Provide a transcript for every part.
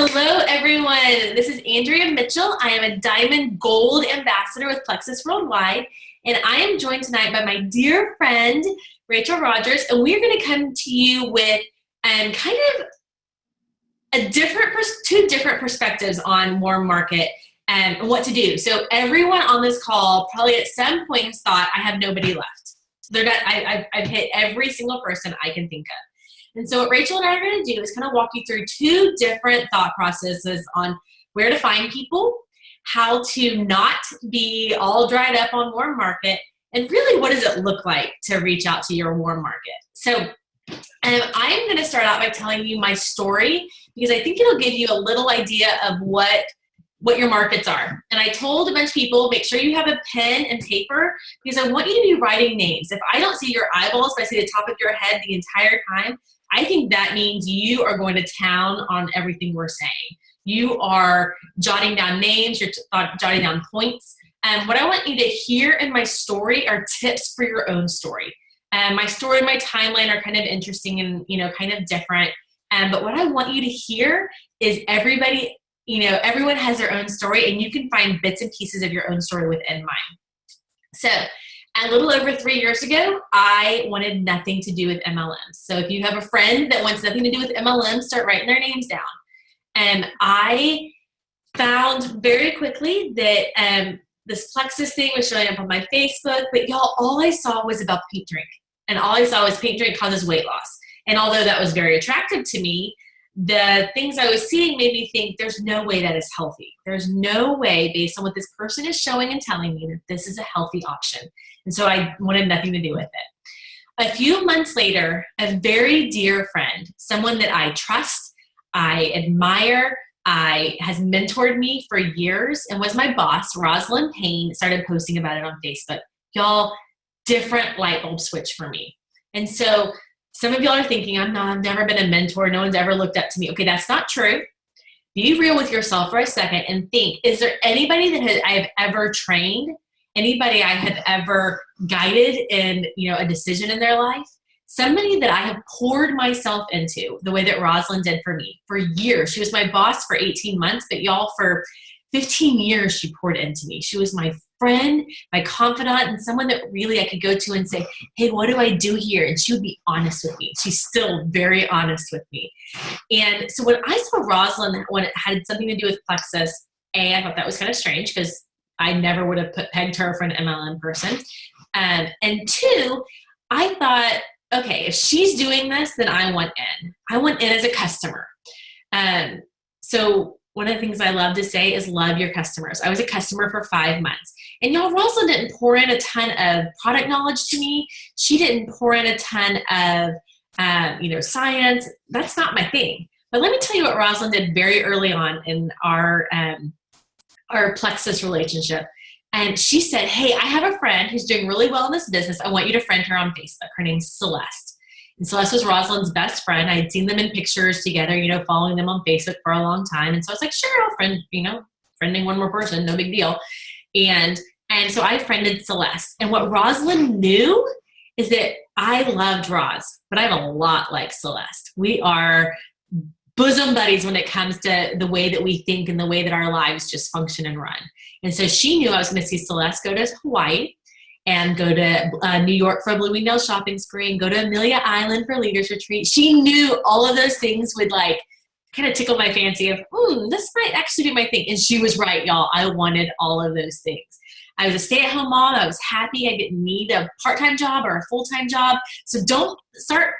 Hello, everyone. This is Andrea Mitchell. I am a Diamond Gold Ambassador with Plexus Worldwide, and I am joined tonight by my dear friend, Rachael Rogers, and we're going to come to you with kind of two different perspectives on warm market and what to do. So everyone on this call probably at some point has thought, I have nobody left. So they're not, I've hit every single person I can think of. And so what Rachael and I are going to do is kind of walk you through two different thought processes on where to find people, how to not be all dried up on warm market, and really what does it look like to reach out to your warm market. So I'm going to start out by telling you my story because I think it'll give you a little idea of what your markets are. And I told a bunch of people, make sure you have a pen and paper because I want you to be writing names. If I don't see your eyeballs, but I see the top of your head the entire time, I think that means you are going to town on everything we're saying. You are jotting down names, you're jotting down points. And what I want you to hear in my story are tips for your own story. My story and my timeline are kind of interesting and, kind of different. But what I want you to hear is everyone has their own story and you can find bits and pieces of your own story within mine. So a little over 3 years ago, I wanted nothing to do with MLMs. So if you have a friend that wants nothing to do with MLMs, start writing their names down. And I found very quickly that this Plexus thing was showing up on my Facebook, but y'all, all I saw was about pink drink. And all I saw was pink drink causes weight loss. And although that was very attractive to me, the things I was seeing made me think there's no way that is healthy. There's no way based on what this person is showing and telling me that this is a healthy option. And so I wanted nothing to do with it. A few months later, a very dear friend, someone that I trust, I admire, has mentored me for years and was my boss, Rosalind Payne, started posting about it on Facebook. Y'all, different light bulb switch for me. And so some of y'all are thinking, I've never been a mentor. No one's ever looked up to me. Okay, that's not true. Be real with yourself for a second and think, is there anybody that I have ever trained, anybody I have ever guided in, a decision in their life? Somebody that I have poured myself into the way that Rosalind did for me for years. She was my boss for 18 months, but y'all, for 15 years, she poured into me. She was my friend, my confidant, and someone that really I could go to and say, hey, what do I do here? And she would be honest with me. She's still very honest with me. And so when I saw Rosalind, when it had something to do with Plexus, I thought that was kind of strange because I never would have pegged her for an MLM person. And two, I thought, okay, if she's doing this, then I want in. I want in as a customer. So one of the things I love to say is love your customers. I was a customer for 5 months. And y'all, Rosalind didn't pour in a ton of product knowledge to me. She didn't pour in a ton of, science. That's not my thing. But let me tell you what Rosalind did very early on in our Plexus relationship. And she said, hey, I have a friend who's doing really well in this business. I want you to friend her on Facebook. Her name's Celeste. And Celeste was Rosalind's best friend. I had seen them in pictures together, following them on Facebook for a long time. And so I was like, sure, I'll friend, friending one more person, no big deal. And so I friended Celeste. And what Rosalind knew is that I loved Roz, but I'm a lot like Celeste. We are bosom buddies when it comes to the way that we think and the way that our lives just function and run. And so she knew I was going to see Celeste go to Hawaii and go to New York for a Blue Wing Nail shopping spree and go to Amelia Island for Leaders Retreat. She knew all of those things would kind of tickle my fancy of, this might actually be my thing. And she was right, y'all. I wanted all of those things. I was a stay-at-home mom. I was happy. I didn't need a part-time job or a full-time job. So don't start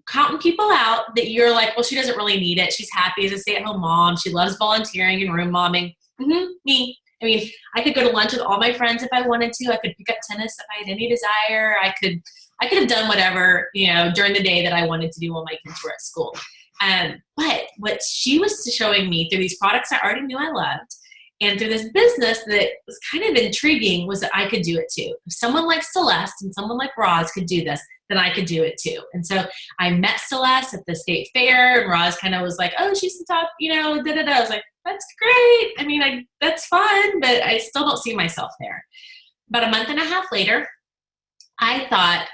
counting people out that you're like, well, she doesn't really need it. She's happy as a stay-at-home mom. She loves volunteering and room momming. Me. I mean, I could go to lunch with all my friends if I wanted to. I could pick up tennis if I had any desire. I could have done whatever, during the day that I wanted to do while my kids were at school. But what she was showing me through these products I already knew I loved and through this business that was kind of intriguing was that I could do it too. If someone like Celeste and someone like Roz could do this, then I could do it too. And so I met Celeste at the state fair and Roz kind of was like, oh, she's the top, I was like, that's great. I mean, that's fun, but I still don't see myself there. About a month and a half later, I thought,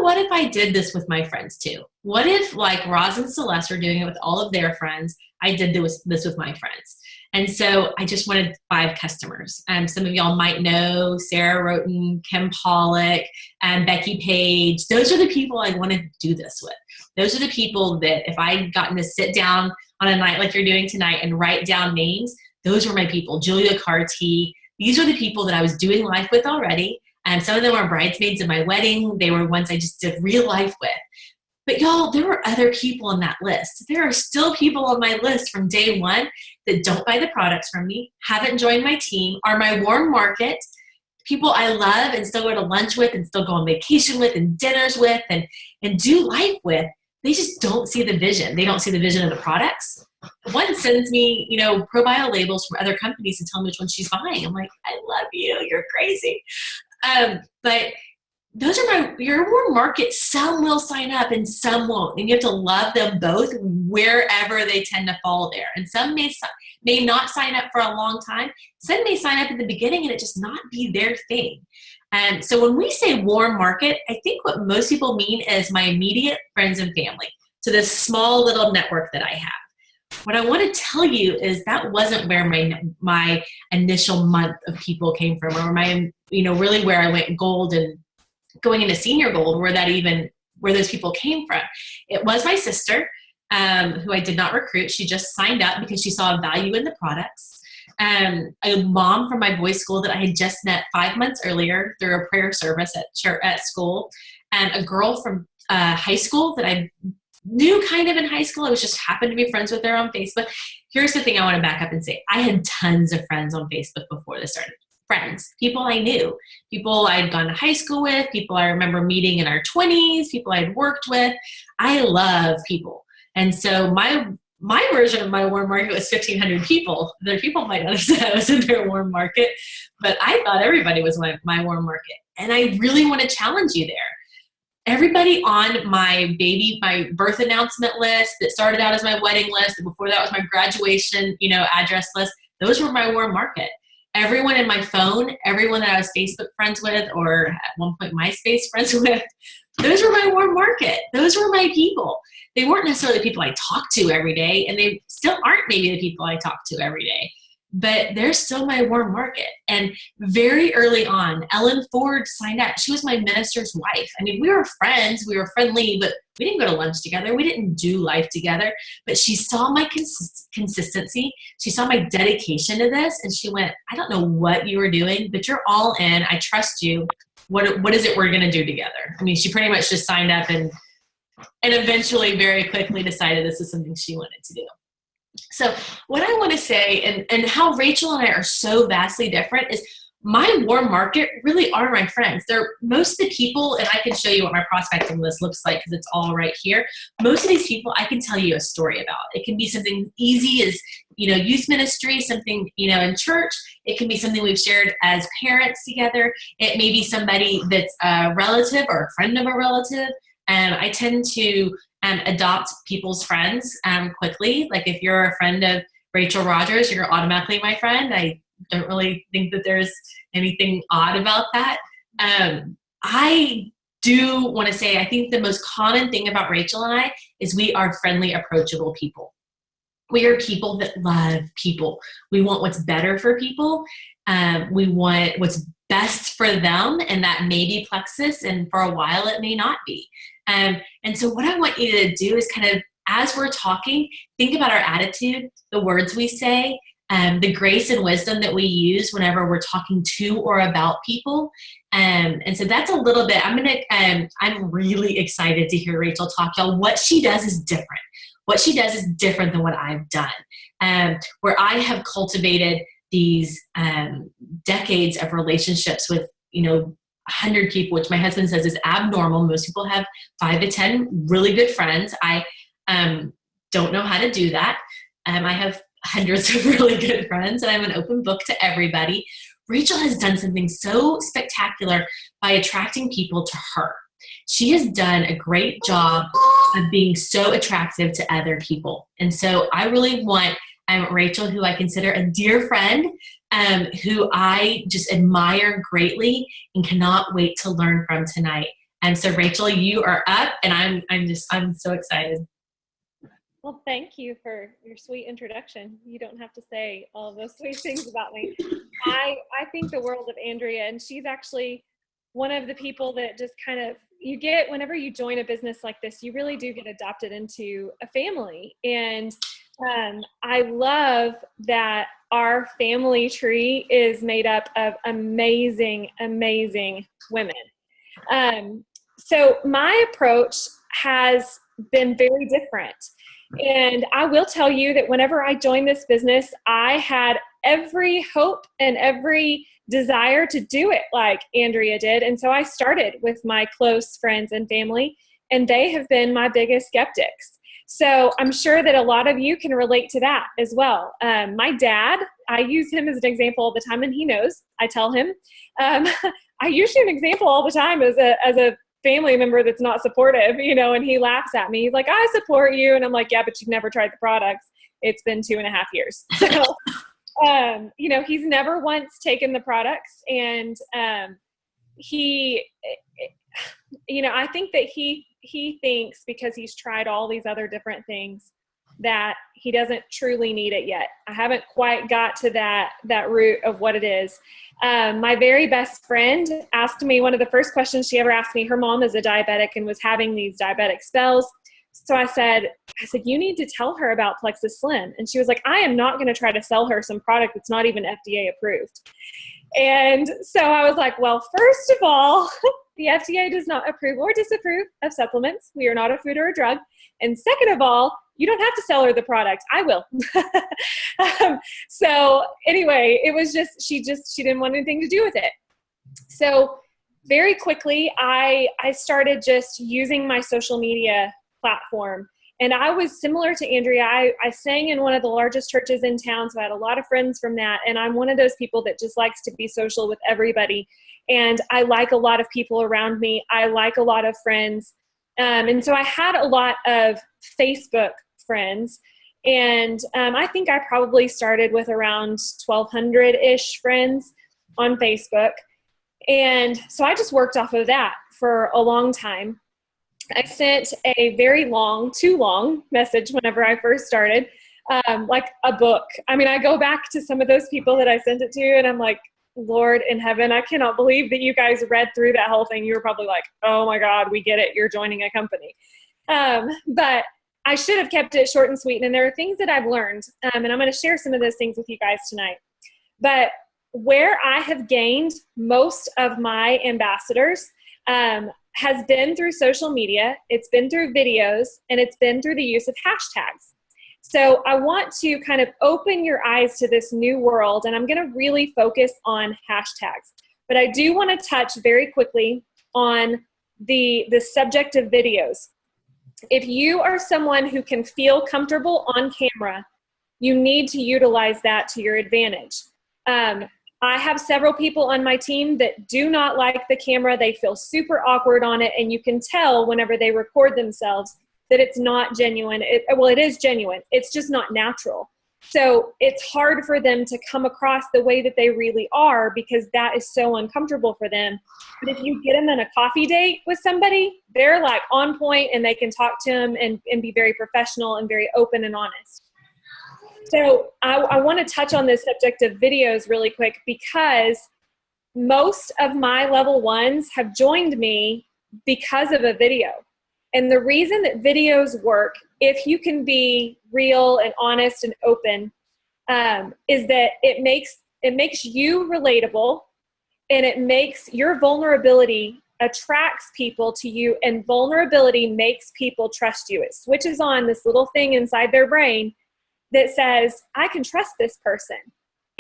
what if I did this with my friends too? What if, like Roz and Celeste are doing it with all of their friends, I did this with my friends? And so I just wanted 5 customers. Some of y'all might know Sarah Roten, Kim Pollock, and Becky Page. Those are the people I want to do this with. Those are the people that if I had gotten to sit down on a night like you're doing tonight and write down names, those were my people. Julia Carty. These are the people that I was doing life with already. And some of them were bridesmaids in my wedding. They were ones I just did real life with. But y'all, there were other people on that list. There are still people on my list from day one that don't buy the products from me, haven't joined my team, are my warm market, people I love and still go to lunch with and still go on vacation with and dinners with and do life with. They just don't see the vision. They don't see the vision of the products. One sends me, ProBio labels from other companies and tell me which one she's buying. I'm like, I love you. You're crazy. But those are your warm market. Some will sign up and some won't. And you have to love them both wherever they tend to fall there. And some may not sign up for a long time. Some may sign up at the beginning and it just not be their thing. So when we say warm market, I think what most people mean is my immediate friends and family. So this small little network that I have. What I want to tell you is that wasn't where my initial month of people came from, or my, really where I went gold and going into senior gold, where those people came from. It was my sister, who I did not recruit. She just signed up because she saw value in the products. A mom from my boys' school that I had just met 5 months earlier through a prayer service at school, and a girl from high school that I knew kind of in high school. I was just happened to be friends with her on Facebook. Here's the thing I want to back up and say. I had tons of friends on Facebook before this started. Friends, people I knew, people I'd gone to high school with, people I remember meeting in our 20s, people I'd worked with. I love people. And so my version of my warm market was 1,500 people. Other people might not have said I was in their warm market, but I thought everybody was my warm market. And I really want to challenge you there. Everybody on my birth announcement list that started out as my wedding list, and before that was my graduation, address list, those were my warm market. Everyone in my phone, everyone that I was Facebook friends with, or at one point MySpace friends with, those were my warm market. Those were my people. They weren't necessarily the people I talked to every day, and they still aren't maybe the people I talk to every day, but they're still my warm market. And very early on, Ellen Ford signed up. She was my minister's wife. I mean, we were friends, we were friendly, but we didn't go to lunch together. We didn't do life together, but she saw my consistency. She saw my dedication to this, and she went, I don't know what you were doing, but you're all in. I trust you. What is it we're going to do together? I mean, she pretty much just signed up and eventually very quickly decided this is something she wanted to do. So what I want to say, and how Rachael and I are so vastly different, is my warm market really are my friends. They're most of the people, and I can show you what my prospecting list looks like because it's all right here. Most of these people I can tell you a story about. It can be something easy as, youth ministry, something, in church. It can be something we've shared as parents together. It may be somebody that's a relative or a friend of a relative. I tend to adopt people's friends quickly. Like if you're a friend of Rachael Rogers, you're automatically my friend. I don't really think that there's anything odd about that. I do want to say, I think the most common thing about Rachael and I is we are friendly, approachable people. We are people that love people. We want what's better for people. We want what's best for them, and that may be plexus, and for a while it may not be. And so what I want you to do is kind of, as we're talking, think about our attitude, the words we say, the grace and wisdom that we use whenever we're talking to or about people. And so that's a little bit, I'm really excited to hear Rachael talk, y'all. What she does is different. What she does is different than what I've done, where I have cultivated these decades of relationships with, 100 people, which my husband says is abnormal. Most people have 5 to 10 really good friends. I don't know how to do that. I have hundreds of really good friends, and I'm an open book to everybody. Rachael has done something so spectacular by attracting people to her. She has done a great job of being so attractive to other people. And so I really want Rachael, who I consider a dear friend, who I just admire greatly and cannot wait to learn from tonight. And so Rachael, you are up, and I'm so excited. Well, thank you for your sweet introduction. You don't have to say all those sweet things about me. I think the world of Andrea, and she's actually one of the people that just kind of, you get, whenever you join a business like this, you really do get adopted into a family. And I love that our family tree is made up of amazing, amazing women. So my approach has been very different. And I will tell you that whenever I joined this business, I had every hope and every desire to do it like Andrea did. And so I started with my close friends and family, and they have been my biggest skeptics. So I'm sure that a lot of you can relate to that as well. My dad, I use him as an example all the time, and he knows. I tell him. I use you an example all the time as a family member that's not supportive, and he laughs at me. He's like, I support you. And I'm like, yeah, but you've never tried the products. It's been 2.5 years. So, he's never once taken the products. And he, I think that he thinks because he's tried all these other different things that he doesn't truly need it yet. I haven't quite got to that root of what it is. My very best friend asked me, one of the first questions she ever asked me, her mom is a diabetic and was having these diabetic spells. So I said, you need to tell her about Plexus Slim. And she was like, I am not going to try to sell her some product that's not even FDA approved. And so I was like, well, first of all, the FDA does not approve or disapprove of supplements. We are not a food or a drug. And second of all, you don't have to sell her the product. I will. So anyway, it was just, she didn't want anything to do with it. So very quickly, I started just using my social media platform. And I was similar to Andrea. I sang in one of the largest churches in town, so I had a lot of friends from that. And I'm one of those people that just likes to be social with everybody. And I like a lot of people around me. I like a lot of friends. And so I had a lot of Facebook friends. And I think I probably started with around 1,200-ish friends on Facebook. And so I just worked off of that for a long time. I sent a very long, too long message whenever I first started, like a book. I mean, I go back to some of those people that I sent it to, and I'm like, Lord in heaven, I cannot believe that you guys read through that whole thing. You were probably like, oh my God, we get it. You're joining a company. But I should have kept it short and sweet. And there are things that I've learned, and I'm going to share some of those things with you guys tonight. But where I have gained most of my ambassadors has been through social media, it's been through videos, and it's been through the use of hashtags. So I want to kind of open your eyes to this new world, and I'm going to really focus on hashtags. But I do want to touch very quickly on the subject of videos. If you are someone who can feel comfortable on camera, you need to utilize that to your advantage. I have several people on my team that do not like the camera. They feel super awkward on it, and you can tell whenever they record themselves that it's not genuine. It is genuine. It's just not natural. So it's hard for them to come across the way that they really are because that is so uncomfortable for them. But if you get them on a coffee date with somebody, they're like on point and they can talk to them and be very professional and very open and honest. So I want to touch on this subject of videos really quick because most of my level ones have joined me because of a video. And the reason that videos work, if you can be real and honest and open, is that it makes you relatable, and it makes your vulnerability attracts people to you, and vulnerability makes people trust you. It switches on this little thing inside their brain that says, I can trust this person.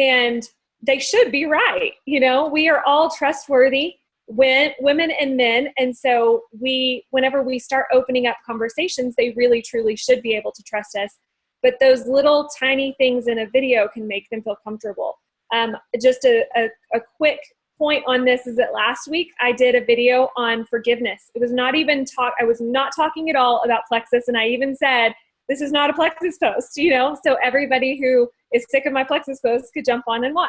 And they should be right. We are all trustworthy, women and men. And so whenever we start opening up conversations, they really, truly should be able to trust us. But those little tiny things in a video can make them feel comfortable. Just a quick point on this is that last week I did a video on forgiveness. It was not even I was not talking at all about Plexus. And I even said, this is not a Plexus post, so everybody who is sick of my Plexus posts could jump on and watch.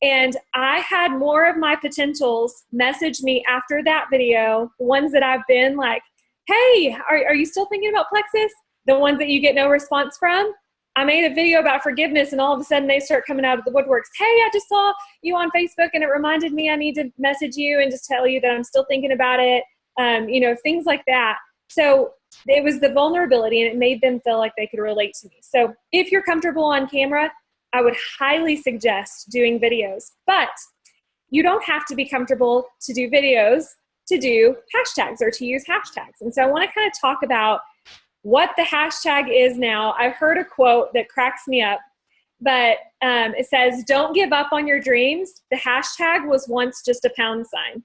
And I had more of my potentials message me after that video, the ones that I've been like, hey, are you still thinking about Plexus? The ones that you get no response from. I made a video about forgiveness and all of a sudden they start coming out of the woodworks. Hey, I just saw you on Facebook and it reminded me I need to message you and just tell you that I'm still thinking about it. Things like that. So it was the vulnerability and it made them feel like they could relate to me. So if you're comfortable on camera, I would highly suggest doing videos, but you don't have to be comfortable to do videos to do hashtags or to use hashtags. And so I want to kind of talk about what the hashtag is now. I've heard a quote that cracks me up, but it says, don't give up on your dreams. The hashtag was once just a pound sign.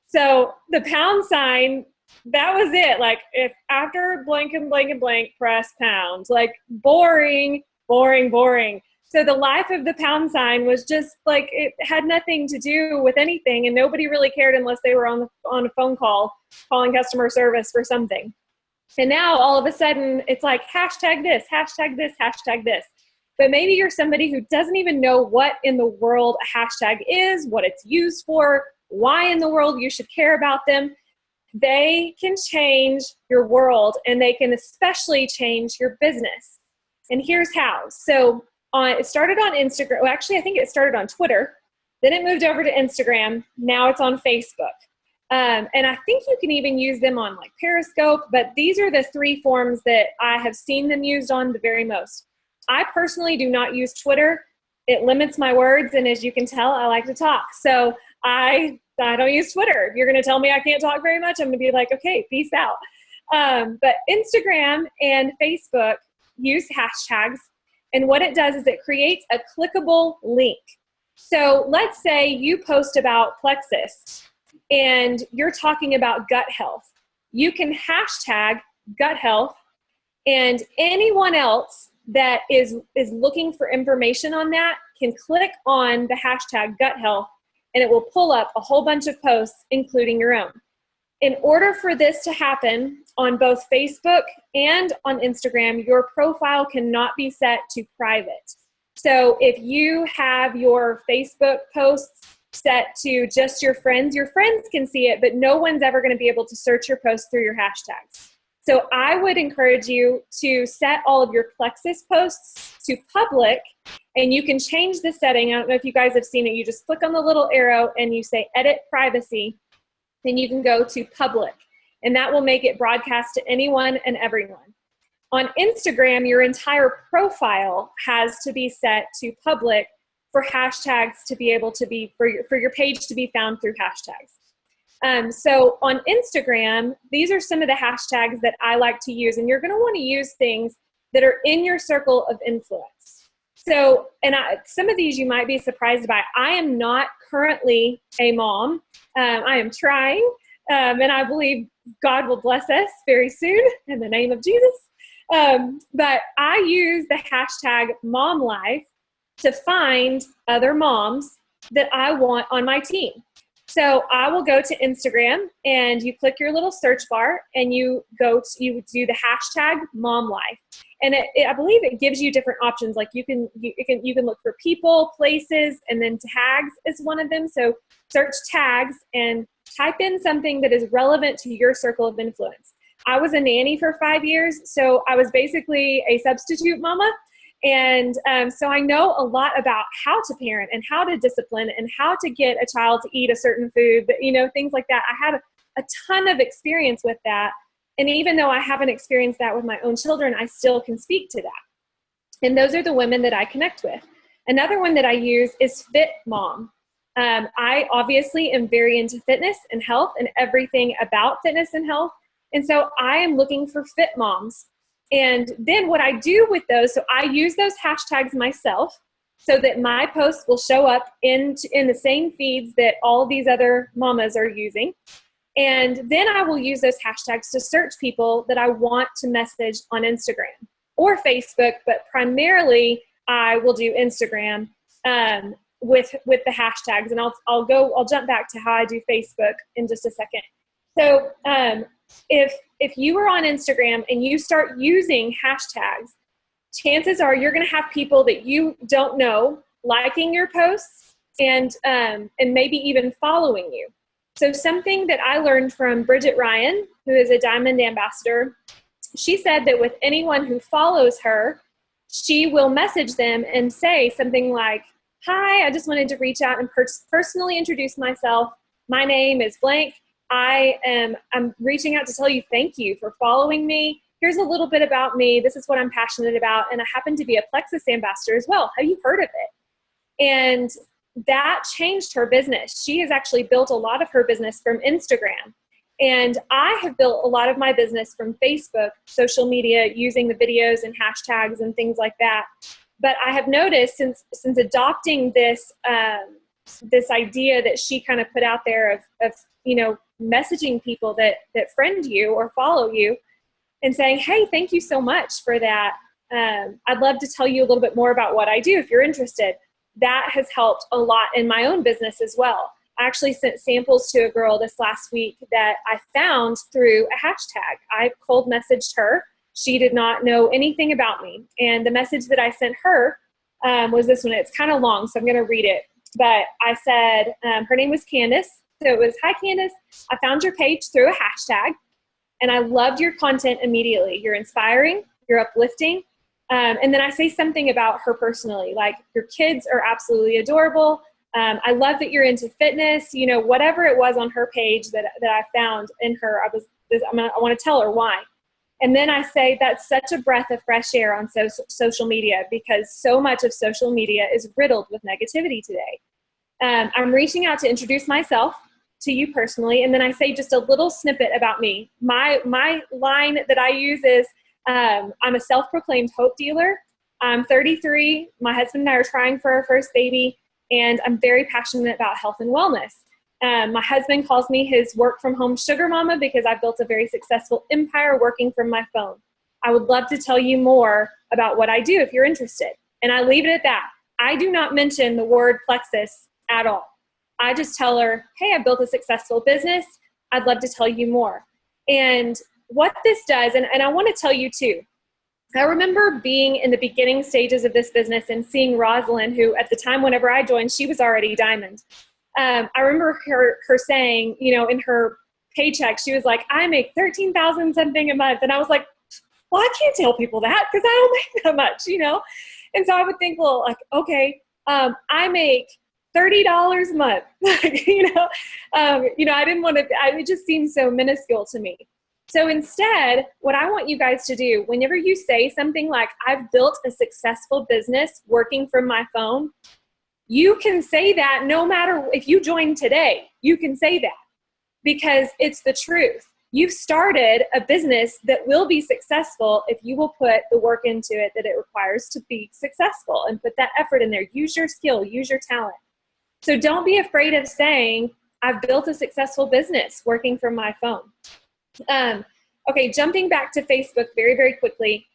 So the pound sign, that was it. Like if after blank and blank and blank, press pound, like boring, boring, boring. So the life of the pound sign was just like, it had nothing to do with anything and nobody really cared unless they were on a phone call calling customer service for something. And now all of a sudden it's like hashtag this, hashtag this, hashtag this. But maybe you're somebody who doesn't even know what in the world a hashtag is, what it's used for, why in the world you should care about them. They can change your world and they can especially change your business. And here's how. So it started on Instagram. Well, actually, I think it started on Twitter. Then it moved over to Instagram. Now it's on Facebook. And I think you can even use them on like Periscope, but these are the three forms that I have seen them used on the very most. I personally do not use Twitter. It limits my words, and as you can tell, I like to talk. So I don't use Twitter. If you're going to tell me I can't talk very much, I'm going to be like, okay, peace out. But Instagram and Facebook use hashtags, and what it does is it creates a clickable link. So let's say you post about Plexus, and you're talking about gut health. You can hashtag gut health, and anyone else that is looking for information on that can click on the hashtag gut health, and it will pull up a whole bunch of posts, including your own. In order for this to happen on both Facebook and on Instagram, your profile cannot be set to private. So if you have your Facebook posts set to just your friends can see it, but no one's ever going to be able to search your posts through your hashtags. So I would encourage you to set all of your Plexus posts to public, and you can change the setting. I don't know if you guys have seen it. You just click on the little arrow and you say edit privacy, then you can go to public, and that will make it broadcast to anyone and everyone. On Instagram, your entire profile has to be set to public for hashtags to be able to be, for your page to be found through hashtags. So on Instagram, these are some of the hashtags that I like to use, and you're going to want to use things that are in your circle of influence. So, some of these you might be surprised by. I am not currently a mom. I am trying, and I believe God will bless us very soon in the name of Jesus. But I use the hashtag MomLife to find other moms that I want on my team. So I will go to Instagram, and you click your little search bar, and you do the hashtag MomLife, and I believe it gives you different options. Like you can look for people, places, and then tags is one of them. So search tags and type in something that is relevant to your circle of influence. I was a nanny for 5 years, so I was basically a substitute mama. And so I know a lot about how to parent and how to discipline and how to get a child to eat a certain food, things like that. I had a ton of experience with that. And even though I haven't experienced that with my own children, I still can speak to that. And those are the women that I connect with. Another one that I use is Fit Mom. I obviously am very into fitness and health and everything about fitness and health. And so I am looking for fit moms. And then what I do with those, so I use those hashtags myself so that my posts will show up in the same feeds that all these other mamas are using. And then I will use those hashtags to search people that I want to message on Instagram or Facebook, but primarily I will do Instagram with the hashtags. And I'll jump back to how I do Facebook in just a second. So if you are on Instagram and you start using hashtags, chances are you're going to have people that you don't know liking your posts, and maybe even following you. So something that I learned from Bridget Ryan, who is a Diamond Ambassador, she said that with anyone who follows her, she will message them and say something like, hi, I just wanted to reach out and personally introduce myself. My name is blank. I'm reaching out to tell you thank you for following me. Here's a little bit about me. This is what I'm passionate about. And I happen to be a Plexus ambassador as well. Have you heard of it? And that changed her business. She has actually built a lot of her business from Instagram. And I have built a lot of my business from Facebook, social media, using the videos and hashtags and things like that. But I have noticed since adopting this this idea that she kind of put out there of messaging people that friend you or follow you and saying, hey, thank you so much for that. I'd love to tell you a little bit more about what I do if you're interested. That has helped a lot in my own business as well. I actually sent samples to a girl this last week that I found through a hashtag. I cold messaged her. She did not know anything about me. And the message that I sent her was this one. It's kind of long, so I'm going to read it. But I said, her name was Candace. So it was, hi, Candace. I found your page through a hashtag, and I loved your content immediately. You're inspiring. You're uplifting. And then I say something about her personally, like your kids are absolutely adorable. I love that you're into fitness, whatever it was on her page that I found in her, I want to tell her why. And then I say that's such a breath of fresh air on social media, because so much of social media is riddled with negativity today. I'm reaching out to introduce myself to you personally. And then I say just a little snippet about me. My line that I use is, I'm a self-proclaimed hope dealer. I'm 33. My husband and I are trying for our first baby, and I'm very passionate about health and wellness. My husband calls me his work from home sugar mama because I've built a very successful empire working from my phone. I would love to tell you more about what I do if you're interested. And I leave it at that. I do not mention the word Plexus at all. I just tell her, hey, I built a successful business. I'd love to tell you more. And what this does, and I want to tell you too, I remember being in the beginning stages of this business and seeing Rosalind, who at the time whenever I joined, she was already diamond. I remember her saying, in her paycheck, she was like, I make $13,000 something a month. And I was like, well, I can't tell people that because I don't make that much, And so I would think, well, like, okay, I make $30 a month, I didn't want to, it just seemed so minuscule to me. So instead, what I want you guys to do, whenever you say something like, I've built a successful business working from my phone, you can say that no matter if you join today, you can say that because it's the truth. You've started a business that will be successful if you will put the work into it that it requires to be successful and put that effort in there. Use your skill, use your talent. So don't be afraid of saying, I've built a successful business working from my phone. Okay, jumping back to Facebook very, very quickly.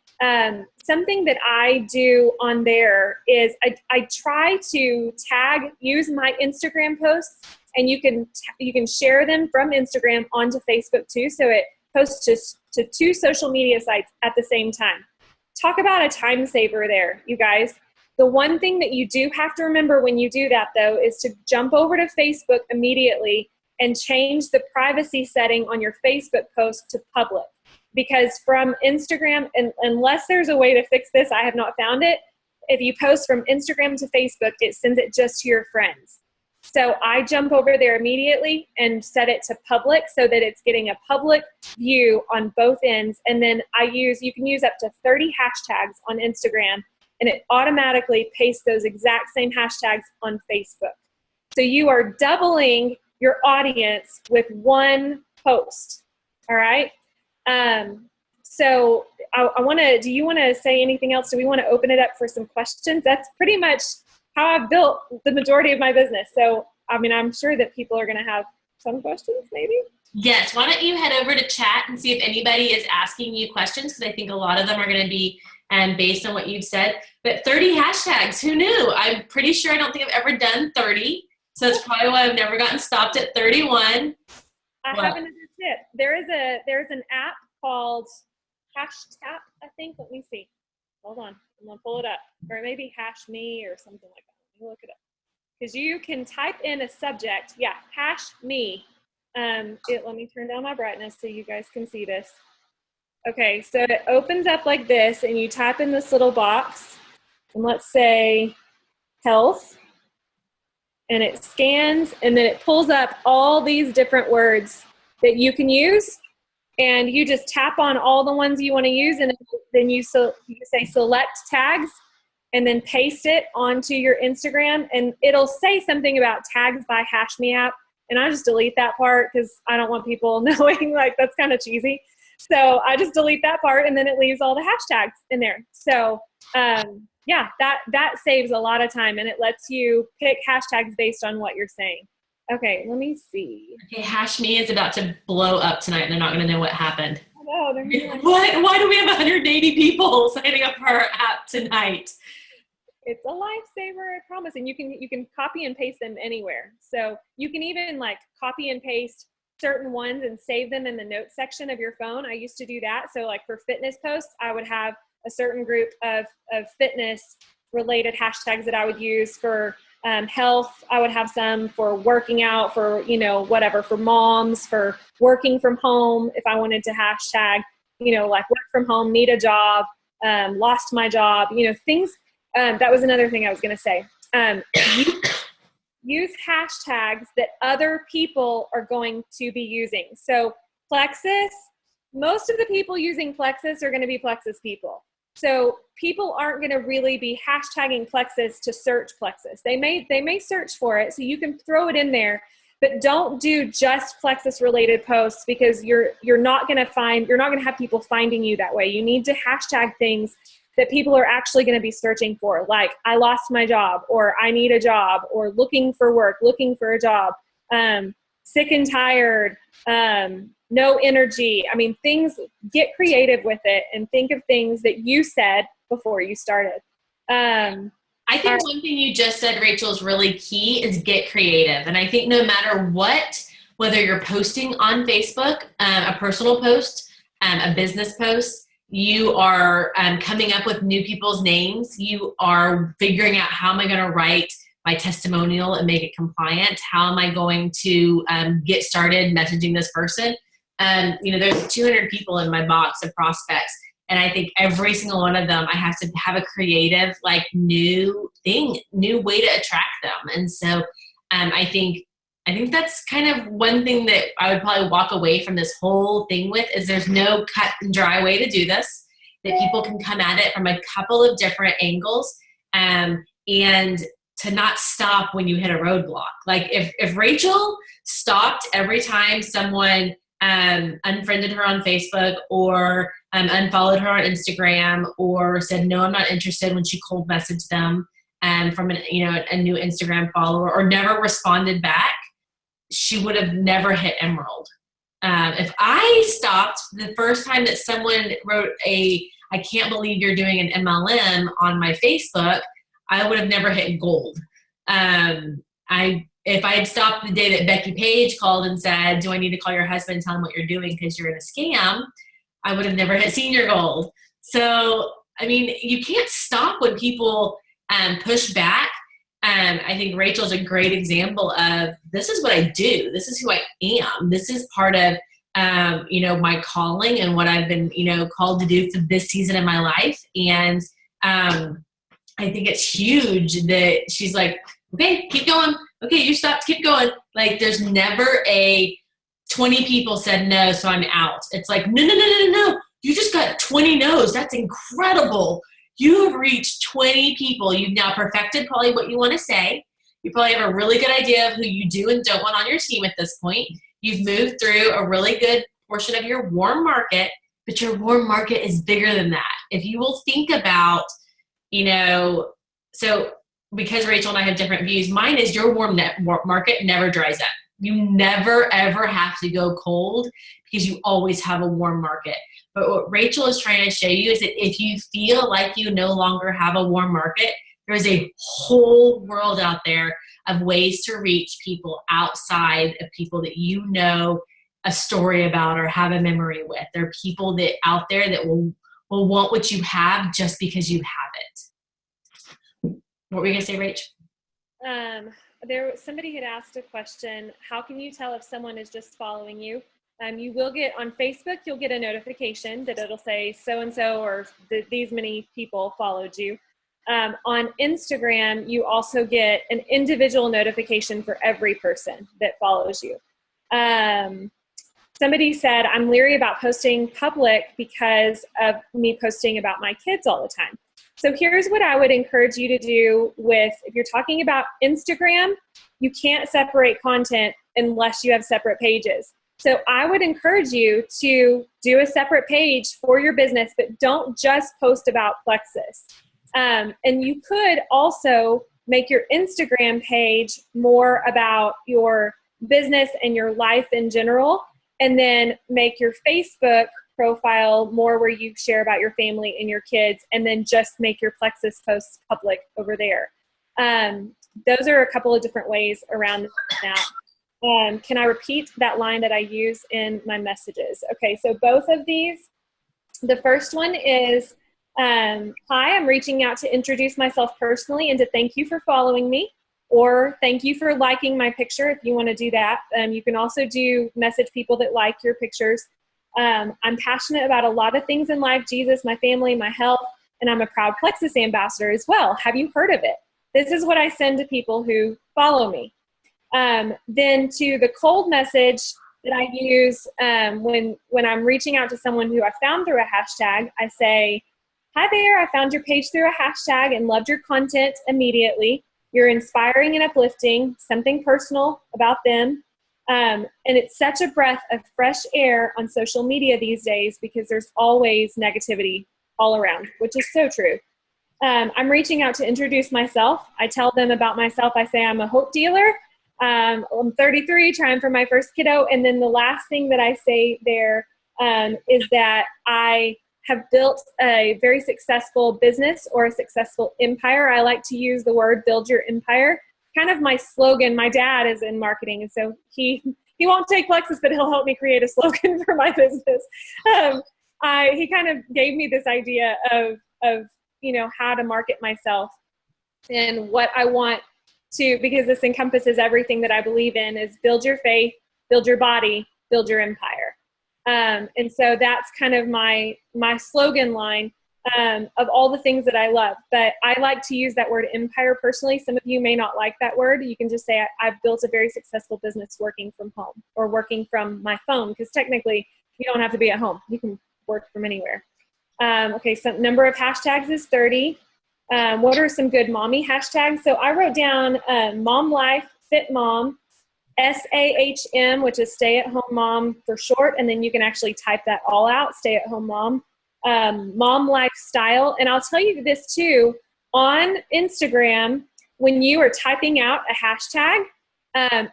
Something that I do on there is I try to use my Instagram posts, and you can share them from Instagram onto Facebook too. So it posts to two social media sites at the same time. Talk about a time saver there, you guys. The one thing that you do have to remember when you do that, though, is to jump over to Facebook immediately and change the privacy setting on your Facebook post to public. Because from Instagram, and unless there's a way to fix this, I have not found it. If you post from Instagram to Facebook, it sends it just to your friends. So I jump over there immediately and set it to public so that it's getting a public view on both ends. And then you can use up to 30 hashtags on Instagram, and it automatically pastes those exact same hashtags on Facebook. So you are doubling your audience with one post. All right. So do you want to say anything else? Do we want to open it up for some questions? That's pretty much how I've built the majority of my business. So, I'm sure that people are going to have some questions maybe. Yes. Why don't you head over to chat and see if anybody is asking you questions? Because I think a lot of them are going to be based on what you've said. But 30 hashtags, who knew? I'm pretty sure I don't think I've ever done 30. So that's probably why I've never gotten stopped at 31. I have another tip. There's an app called Hashtag, I think. Let me see. Hold on. I'm going to pull it up. Or maybe Hash Me or something like that. Let me look it up. because you can type in a subject. Yeah, hash me. Let me turn down my brightness so you guys can see this. Okay, so it opens up like this, and you type in this little box, and let's say health, and it scans, and then it pulls up all these different words that you can use, and you just tap on all the ones you want to use, and then you say select tags, and then paste it onto your Instagram, and it'll say something about tags by Hash Me app, and I just delete that part because I don't want people knowing, like, that's kind of cheesy. So I just delete that part, and then it leaves all the hashtags in there. So yeah, that saves a lot of time, and it lets you pick hashtags based on what you're saying. Okay, let me see. Okay, Hash Me is about to blow up tonight, and they're not going to know what happened. Oh, they're like, what? Why do we have 180 people signing up for our app tonight? It's a lifesaver, I promise. And you can copy and paste them anywhere. So you can even like copy and paste certain ones and save them in the notes section of your phone. I used to do that. So like for fitness posts, I would have a certain group of fitness related hashtags that I would use. For health, I would have some. For working out, for, whatever, for moms, for working from home. If I wanted to hashtag, like work from home, need a job, lost my job, things. That was another thing I was going to say. Use hashtags that other people are going to be using. So Plexus, most of the people using Plexus are going to be Plexus people. So people aren't going to really be hashtagging Plexus to search Plexus. They may search for it, so you can throw it in there, but don't do just Plexus related posts, because you're not going to have people finding you that way. You need to hashtag things that people are actually going to be searching for, like I lost my job, or I need a job, or looking for work, looking for a job, sick and tired, no energy. I mean, get creative with it and think of things that you said before you started. I think one thing you just said, Rachel, is really key, is get creative. And I think no matter what, whether you're posting on Facebook, a personal post, a business post, you are coming up with new people's names. You are figuring out, how am I going to write my testimonial and make it compliant? How am I going to get started messaging this person? There's 200 people in my box of prospects, and I think every single one of them, I have to have a creative, like new way to attract them. And so I think that's kind of one thing that I would probably walk away from this whole thing with, is there's no cut and dry way to do this, that people can come at it from a couple of different angles, and to not stop when you hit a roadblock. Like if Rachel stopped every time someone unfriended her on Facebook, or unfollowed her on Instagram, or said, no, I'm not interested, when she cold messaged them from a new Instagram follower, or never responded back, she would have never hit Emerald. If I stopped the first time that someone wrote I can't believe you're doing an MLM on my Facebook, I would have never hit gold. If I had stopped the day that Becky Page called and said, do I need to call your husband and tell him what you're doing because you're in a scam, I would have never hit senior gold. So, I mean, you can't stop when people push back. I think Rachel's a great example of, this is what I do. This is who I am. This is part of, my calling and what I've been, called to do for this season of my life. And I think it's huge that she's like, okay, keep going. Okay, you stopped, keep going. Like, there's never 20 people said no, so I'm out. It's like, no. You just got 20 no's. That's incredible. You have reached 20 people. You've now perfected probably what you want to say. You probably have a really good idea of who you do and don't want on your team at this point. You've moved through a really good portion of your warm market, but your warm market is bigger than that. If you will think about, so because Rachel and I have different views, mine is your warm market never dries up. You never, ever have to go cold, because you always have a warm market. But what Rachel is trying to show you is that if you feel like you no longer have a warm market, there's a whole world out there of ways to reach people outside of people that you know a story about or have a memory with. There are people that out there that will want what you have just because you have it. What were you going to say, Rach? Somebody had asked a question. How can you tell if someone is just following you? You will get on Facebook, you'll get a notification that it'll say so-and-so or these many people followed you. On Instagram, you also get an individual notification for every person that follows you. Somebody said, I'm leery about posting public because of me posting about my kids all the time. So here's what I would encourage you to do if you're talking about Instagram, you can't separate content unless you have separate pages. So I would encourage you to do a separate page for your business, but don't just post about Plexus. And you could also make your Instagram page more about your business and your life in general, and then make your Facebook profile more where you share about your family and your kids, and then just make your Plexus posts public over there. Those are a couple of different ways around that. Can I repeat that line that I use in my messages? Okay, so both of these. The first one is, hi, I'm reaching out to introduce myself personally and to thank you for following me, or thank you for liking my picture if you want to do that. You can also message people that like your pictures. I'm passionate about a lot of things in life, Jesus, my family, my health, and I'm a proud Plexus ambassador as well. Have you heard of it? This is what I send to people who follow me. Then to the cold message that I use when I'm reaching out to someone who I found through a hashtag, I say, hi there, I found your page through a hashtag and loved your content immediately. You're inspiring and uplifting, something personal about them. And it's such a breath of fresh air on social media these days because there's always negativity all around, which is so true. I'm reaching out to introduce myself. I tell them about myself. I say I'm a hope dealer. I'm 33, trying for my first kiddo. And then the last thing that I say there is that I have built a very successful business or a successful empire. I like to use the word build your empire. Kind of my slogan. My dad is in marketing, and so he won't take Plexus, but he'll help me create a slogan for my business. He kind of gave me this idea of how to market myself and what I want to, because this encompasses everything that I believe in, is build your faith, build your body, build your empire. And so that's kind of my slogan line of all the things that I love. But I like to use that word empire personally. Some of you may not like that word. You can just say, I've built a very successful business working from home or working from my phone, because technically you don't have to be at home. You can work from anywhere. Okay, so number of hashtags is 30. What are some good mommy hashtags? So I wrote down Mom Life, Fit Mom, SAHM, which is Stay at Home Mom for short, and then you can actually type that all out, Stay at Home Mom. Mom Lifestyle, and I'll tell you this too, on Instagram, when you are typing out a hashtag,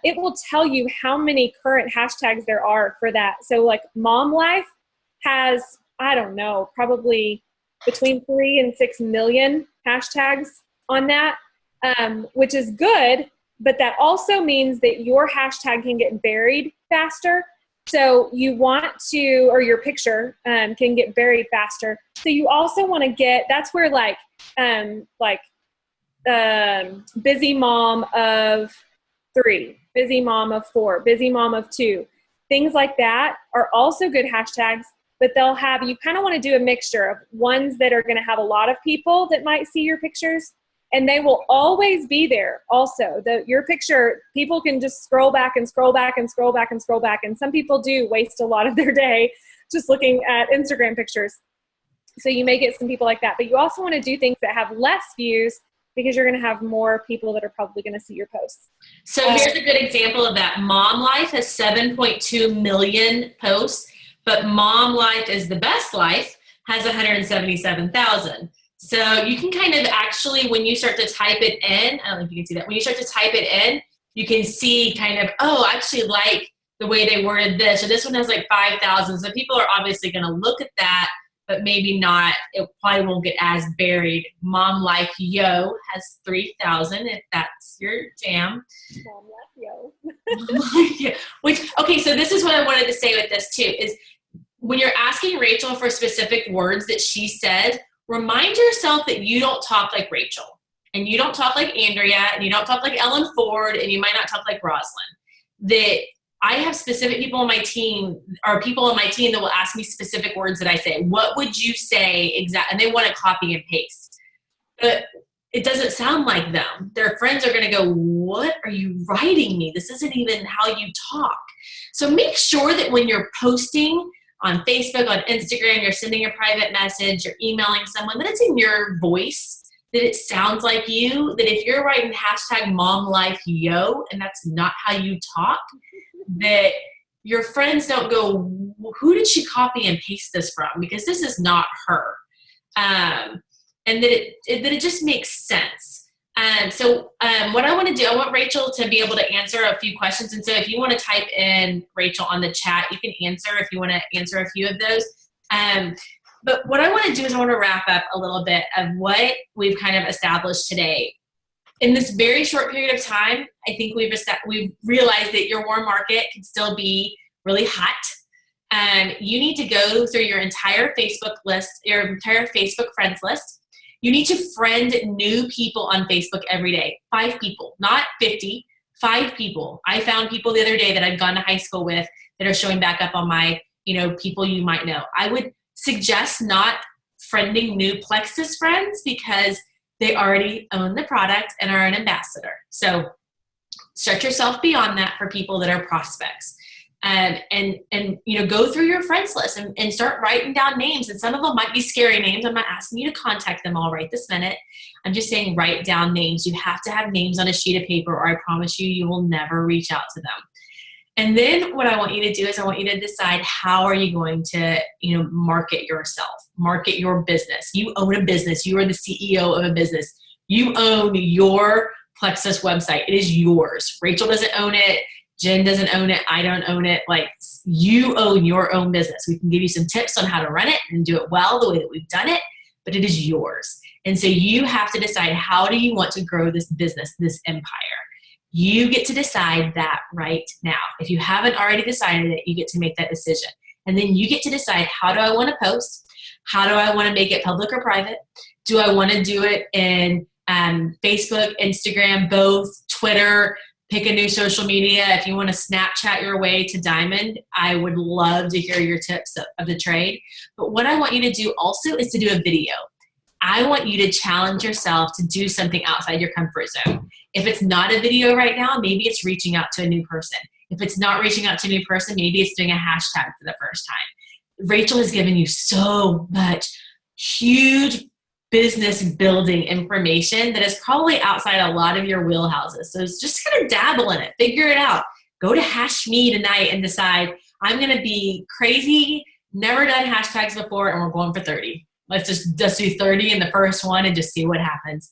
it will tell you how many current hashtags there are for that. So like Mom Life has, I don't know, probably between 3 and 6 million hashtags on that, which is good, but that also means that your hashtag can get buried faster. So you want to, or your picture can get buried faster. So you also want to get, that's where busy mom of 3, busy mom of 4, busy mom of 2, things like that are also good hashtags, but they'll have, you kind of want to do a mixture of ones that are going to have a lot of people that might see your pictures, and they will always be there also. Your picture, people can just scroll back and scroll back and scroll back and scroll back. And some people do waste a lot of their day just looking at Instagram pictures. So you may get some people like that. But you also want to do things that have less views, because you're going to have more people that are probably going to see your posts. So here's a good example of that. Mom Life has 7.2 million posts, but Mom Life is the Best Life has 177,000. So you can kind of actually, when you start to type it in, I don't know if you can see that, when you start to type it in, you can see kind of, oh, I actually like the way they worded this, or this one has like 5,000. So people are obviously going to look at that, but maybe not, it probably won't get as buried. Mom Life Yo has 3,000, if that's your jam. Mom Life Yo. Okay, so this is what I wanted to say with this too, is when you're asking Rachael for specific words that she said, remind yourself that you don't talk like Rachael. and you don't talk like Andrea, and you don't talk like Ellen Ford, and you might not talk like Rosalind, that I have specific people on my team, or people on my team that will ask me specific words that I say. What would you say exactly? And they want to copy and paste. But it doesn't sound like them. Their friends are going to go, what are you writing me? This isn't even how you talk. So make sure that when you're posting on Facebook, on Instagram, you're sending a private message, you're emailing someone, that it's in your voice, that it sounds like you, that if you're writing hashtag mom life yo, and that's not how you talk, that your friends don't go, who did she copy and paste this from? Because this is not her. And that it just makes sense. So what I want to do, I want Rachael to be able to answer a few questions. And so if you want to type in Rachael on the chat, you can answer if you want to answer a few of those. But what I want to do is I want to wrap up a little bit of what we've kind of established today. In this very short period of time, I think we've realized that your warm market can still be really hot. You need to go through your entire Facebook list, your entire Facebook friends list. You need to friend new people on Facebook every day. 5 people, not 50, 5 people. I found people the other day that I've gone to high school with that are showing back up on my, people you might know. I would suggest not friending new Plexus friends because they already own the product and are an ambassador. So stretch yourself beyond that for people that are prospects. And go through your friends list and start writing down names. And some of them might be scary names. I'm not asking you to contact them all right this minute. I'm just saying write down names. You have to have names on a sheet of paper, or I promise you will never reach out to them. And then what I want you to do is I want you to decide how are you going to, market yourself, market your business. You own a business. You are the CEO of a business. You own your Plexus website. It is yours. Rachael doesn't own it. Jen doesn't own it. I don't own it. Like, you own your own business. We can give you some tips on how to run it and do it well the way that we've done it, but it is yours. And so you have to decide, how do you want to grow this business, this empire? You get to decide that right now. If you haven't already decided it, you get to make that decision. And then you get to decide, how do I want to post? How do I want to make it public or private? Do I want to do it in Facebook, Instagram, both, Twitter? Pick a new social media. If you want to Snapchat your way to diamond, I would love to hear your tips of the trade. But what I want you to do also is to do a video. I want you to challenge yourself to do something outside your comfort zone. If it's not a video right now, maybe it's reaching out to a new person. If it's not reaching out to a new person, maybe it's doing a hashtag for the first time. Rachael has given you so much huge business building information that is probably outside a lot of your wheelhouses. So it's just kind of dabble in it, figure it out. Go to Hash Me tonight and decide, I'm going to be crazy, never done hashtags before, and we're going for 30. Let's just do 30 in the first one and just see what happens.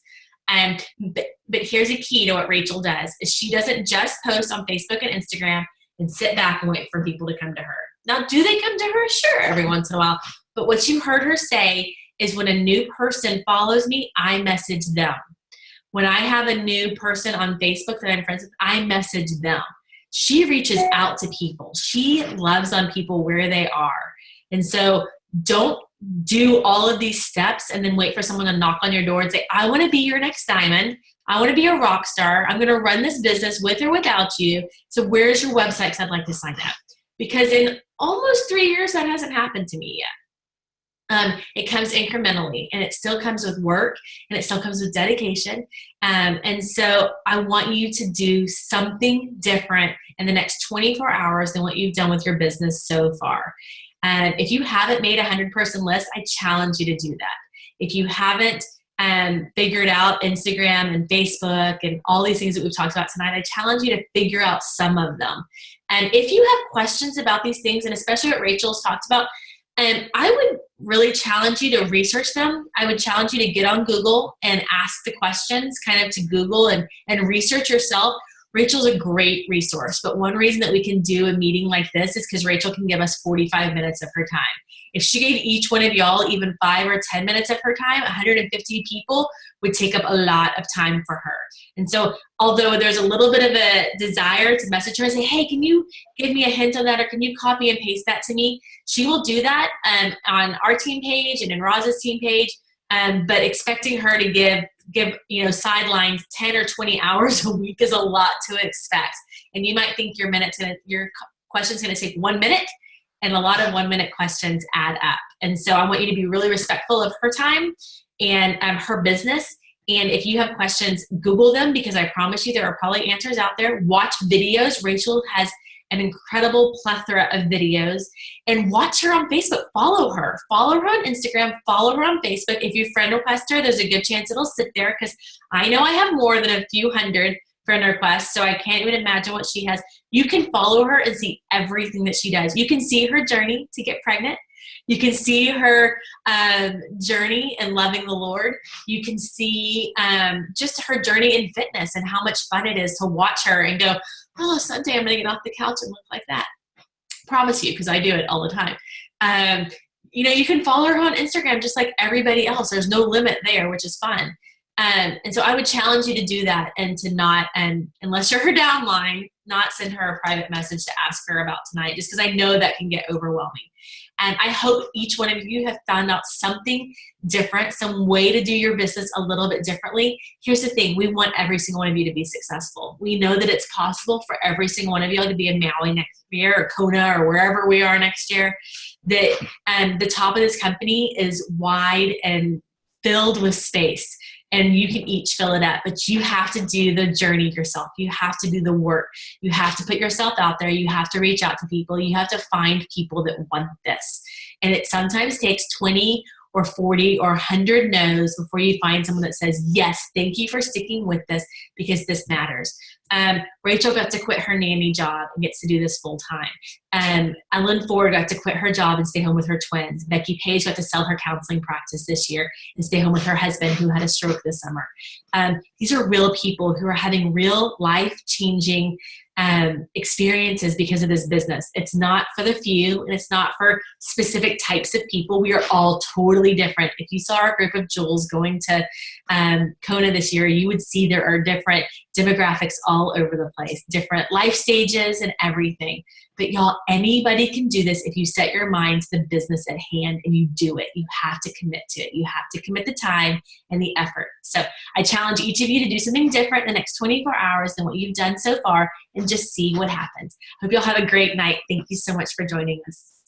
But here's a key to what Rachael does, is she doesn't just post on Facebook and Instagram and sit back and wait for people to come to her. Now, do they come to her? Sure, every once in a while. But what you heard her say is, when a new person follows me, I message them. When I have a new person on Facebook that I'm friends with, I message them. She reaches out to people. She loves on people where they are. And so don't do all of these steps and then wait for someone to knock on your door and say, I want to be your next diamond. I want to be a rock star. I'm going to run this business with or without you. So where's your website? Because I'd like to sign up. Because in almost 3 years, that hasn't happened to me yet. It comes incrementally, and it still comes with work, and it still comes with dedication. And so I want you to do something different in the next 24 hours than what you've done with your business so far. And if you haven't made a 100-person list, I challenge you to do that. If you haven't figured out Instagram and Facebook and all these things that we've talked about tonight, I challenge you to figure out some of them. And if you have questions about these things, and especially what Rachael's talked about, I would really challenge you to research them. I would challenge you to get on Google and ask the questions, kind of to Google and research yourself. Rachael's a great resource, but one reason that we can do a meeting like this is because Rachael can give us 45 minutes of her time. If she gave each one of y'all even 5 or 10 minutes of her time, 150 people would take up a lot of time for her. And so although there's a little bit of a desire to message her and say, hey, can you give me a hint on that, or can you copy and paste that to me? She will do that on our team page and in Roz's team page, but expecting her to give give, sidelines 10 or 20 hours a week is a lot to expect. And you might think your question's going to take 1 minute, and a lot of 1 minute questions add up. And so I want you to be really respectful of her time and her business. And if you have questions, Google them, because I promise you there are probably answers out there. Watch videos. Rachael has an incredible plethora of videos, and watch her on Facebook. Follow her on Instagram, follow her on Facebook. If you friend request her, there's a good chance it'll sit there, because I know I have more than a few hundred friend requests, so I can't even imagine what she has. You can follow her and see everything that she does. You can see her journey to get pregnant. You can see her journey in loving the Lord. You can see just her journey in fitness and how much fun it is to watch her and go, oh, someday I'm going to get off the couch and look like that. Promise you, because I do it all the time. You can follow her on Instagram just like everybody else. There's no limit there, which is fun. And so I would challenge you to do that, and to not, unless you're her downline, not send her a private message to ask her about tonight, just because I know that can get overwhelming. And I hope each one of you have found out something different, some way to do your business a little bit differently. Here's the thing. We want every single one of you to be successful. We know that it's possible for every single one of you to be in Maui next year, or Kona, or wherever we are next year. That the top of this company is wide and filled with space, and you can each fill it up, but you have to do the journey yourself. You have to do the work. You have to put yourself out there. You have to reach out to people. You have to find people that want this. And it sometimes takes 20 or 40 or 100 no's before you find someone that says, yes, thank you for sticking with this, because this matters. Rachael got to quit her nanny job and gets to do this full time. Ellen Ford got to quit her job and stay home with her twins. Becky Page got to sell her counseling practice this year and stay home with her husband, who had a stroke this summer. These are real people who are having real life-changing experiences because of this business. It's not for the few, and it's not for specific types of people. We are all totally different. If you saw our group of Jules going to Kona this year, you would see there are different demographics all over the place, different life stages and everything. But y'all, anybody can do this if you set your mind to the business at hand and you do it. You have to commit to it. You have to commit the time and the effort. So I challenge each of you to do something different in the next 24 hours than what you've done so far, and just see what happens. Hope y'all have a great night. Thank you so much for joining us.